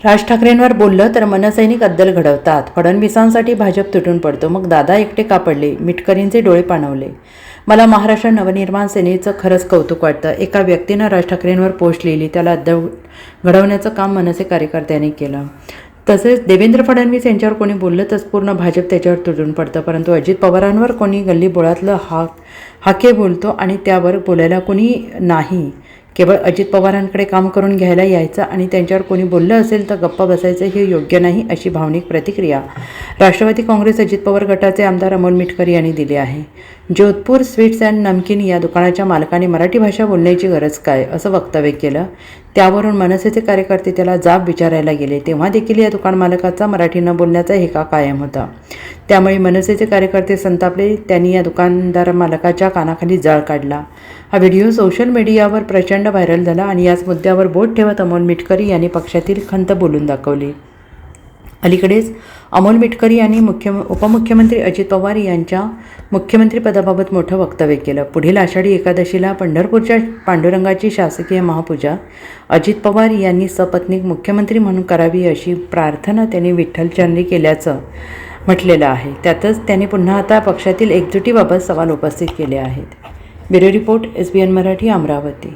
राज ठाकरेंवर बोललं तर मनसैनिक अद्दल घडवतात. फडणवीसांसाठी भाजप तुटून पडतो. मग दादा एकटे का पडले? मिटकरींचे डोळे पाणवले. मला महाराष्ट्र नवनिर्माण सेनेचं खरंच कौतुक वाटतं. एका व्यक्तीनं राज ठाकरेंवर पोस्ट लिहिली, त्याला अद्दल घडवण्याचं काम मनसे कार्यकर्त्यांनी केलं. तसेच देवेंद्र फडणवीस यांच्यावर कोणी बोललं तर पूर्ण भाजप त्याच्यावर तुटून पडतं. परंतु अजित पवारांवर कोणी गल्लीबोळातलं हाके बोलतो आणि त्यावर बोलायला कोणी नाही. केवळ अजित पवारांकडे काम करून घ्यायला यायचं आणि त्यांच्यावर कोणी बोललं असेल तर गप्पा बसायचं हे योग्य नाही, अशी भावनिक प्रतिक्रिया राष्ट्रवादी काँग्रेस अजित पवार गटाचे आमदार अमोल मिटकरी यांनी दिली आहे. जोधपूर स्वीट्स अँड नमकीन या दुकानाच्या मालकाने मराठी भाषा बोलण्याची गरज काय, असं वक्तव्य केलं. त्यावरून मनसेचे कार्यकर्ते त्याला जाब विचारायला गेले. तेव्हा देखील या दुकान मालकाचा मराठी न बोलण्याचा हेका कायम होता. त्यामुळे मनसेचे कार्यकर्ते संतापले. त्यांनी या दुकानदार मालकाच्या कानाखाली जाळ काढला. हा व्हिडिओ सोशल मीडियावर प्रचंड व्हायरल झाला आणि याच मुद्द्यावर बोट ठेवत अमोल मिटकरी यांनी पक्षातील खंत बोलून दाखवली. अलीकडेच अमोल मिटकरी यांनी उपमुख्यमंत्री अजित पवार यांच्या मुख्यमंत्रीपदाबाबत मोठं वक्तव्य केलं. पुढील आषाढी एकादशीला पंढरपूरच्या पांडुरंगाची शासकीय महापूजा अजित पवार यांनी सपत्नीक मुख्यमंत्री म्हणून करावी, अशी प्रार्थना त्यांनी विठ्ठलचरणी केल्याचं म्हटलेलं आहे. त्यातच त्यांनी पुन्हा आता पक्षातील एकजुटीबाबत सवाल उपस्थित केले आहेत. Bureau report, SBN Marathi, Amravati.